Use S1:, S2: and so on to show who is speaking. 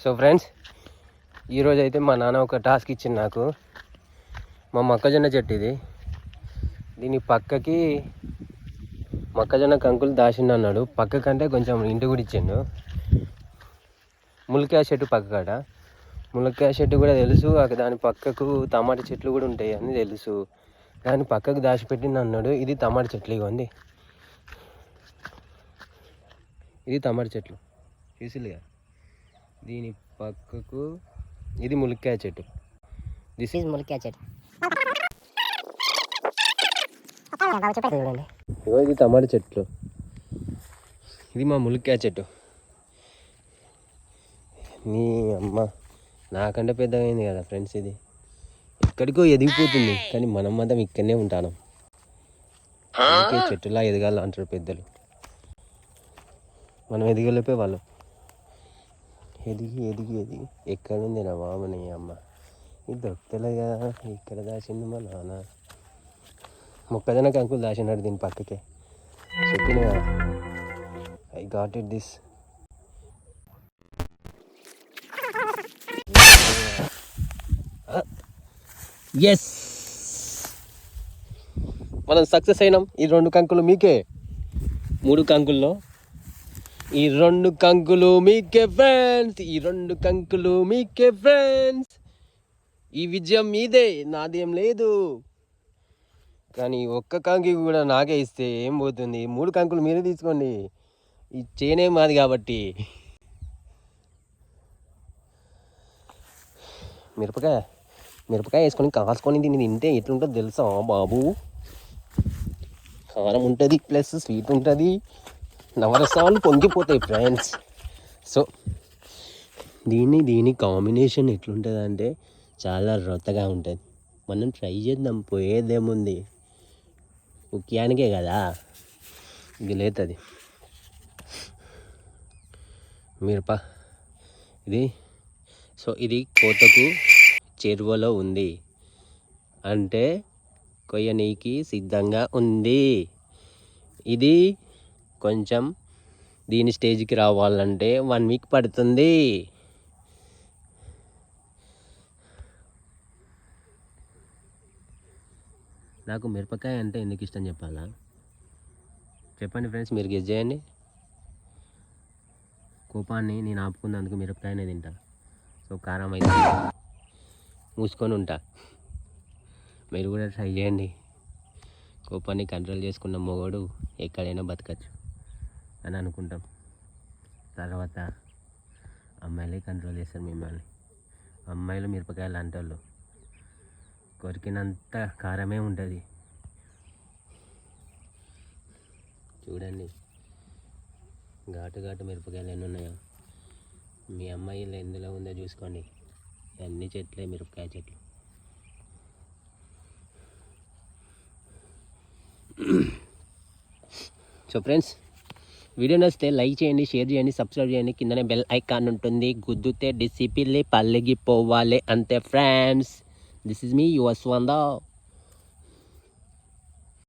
S1: So friends, ఈరోజు అయితే మా నాన్న ఒక టాస్క్ ఇచ్చింది నాకు. మా మొక్కజొన్న చెట్టు ఇది. దీని పక్కకి మొక్కజొన్న కంకులు దాచిండు అన్నాడు. పక్కకంటే కొంచెం ఇంటి కూడా ఇచ్చిండు. ములక్కాయ చెట్టు పక్కకాడ ములక్కాయ చెట్టు కూడా తెలుసు. దాని పక్కకు టమాటా చెట్లు కూడా ఉంటాయి అని తెలుసు. దాని పక్కకు దాచిపెట్టింది అన్నాడు. ఇది టమాటా చెట్లు. ఇవ్వండి, ఇది టమాటా చెట్లు చూసిలుగా. దీని పక్కకు ఇది ములక్కాయ చెట్టు. దిస్ ఈజ్ ములక్కాయ చెట్టు. చూడండి, ఇగో ఇది టమాటా చెట్లు. ఇది మా ములక్కాయ చెట్టు. నీ అమ్మ నాకంటే పెద్దగా అయింది కదా ఫ్రెండ్స్. ఇది ఎక్కడికో ఎదిగిపోతుంది, కానీ మనం మాత్రం ఇక్కడనే ఉంటాను. చెట్టులా ఎదగాల అంటారు పెద్దలు. మనం ఎదగలేపే వాళ్ళు. ఎదిగి ఎదిగి ఎదిగి ఎక్కడుంది నా మామని అమ్మ. ఇది దొక్కలే కదా, ఇక్కడ దాచింది మా నాన్న. మొక్కజొన్న కంకులు దాచినాడు దీని పక్కకే. చెప్పిన I got it this. Yes, మనం సక్సెస్ అయినాం. ఈ 2 కంకులు మీకే. 3 కంకుల్లో ఈ 2 కంకులు మీకే ఫ్రెండ్స్. ఈ 2 కంకులు మీకే ఫ్రెండ్స్. ఈ విజయం మీదే, నాదేం లేదు. కానీ ఒక్క కంకి కూడా నాకే ఇస్తే ఏం పోతుంది? 3 కంకులు మీరే తీసుకోండి. ఈ చేనే మాది కాబట్టి. మిరపకాయ వేసుకొని కాసుకొని తింటే ఎట్లుంటుందో తెలుసా బాబు? కారం ఉంటుంది, ప్లస్ స్వీట్ ఉంటుంది. నవరసాలు పొంగిపోతాయి ఫ్రెండ్స్. సో దీని కాంబినేషన్ ఎట్లుంటుంది అంటే చాలా రొత్తగా ఉంటుంది. మనం ట్రై చేద్దాం, పోయేదేముంది? ముఖ్యానికే కదా ఇది లేతుంది. మిరప ఇది. సో ఇది కోతకు చెరువులో ఉంది అంటే కొయ్యనీకి సిద్ధంగా ఉంది. ఇది కొంచెం దీని స్టేజ్కి రావాలంటే 1 వీక్ పడుతుంది. నాకు మిరపకాయ అంటే ఎందుకు ఇష్టం చెప్పాలా? చెప్పండి ఫ్రెండ్స్, మీరు గెస్ చేయండి. కోపాన్ని నేను ఆపుకున్నందుకు మిరపకాయనే తింటా. సో కారం అయితే మూసుకొని ఉంటా. మీరు కూడా ట్రై చేయండి. కోపాన్ని కంట్రోల్ చేసుకున్న మొగోడు ఎక్కడైనా బతకచ్చు అని అనుకుంటాం. తర్వాత అమ్మాయిలే కంట్రోల్ చేస్తారు మిమ్మల్ని. అమ్మాయిలు మిరపకాయలు అంటే వాళ్ళు కొరికినంత కారమే ఉంటుంది. చూడండి, ఘాటు మిరపకాయలు ఎన్ని ఉన్నాయో. మీ అమ్మాయిలు ఎందులో ఉందో చూసుకోండి. అన్ని చెట్లే మిరపకాయ చెట్లు. సో ఫ్రెండ్స్, వీడియో నచ్చితే లైక్ చేయండి, షేర్ చేయండి, సబ్స్క్రైబ్ చేయండి. కిందనే బెల్ ఐకాన్ ఉంటుంది. గుద్దుతే డిసిపిల్లి పల్లెకి పోవాలి అంతే friends. This is me your స్వంద.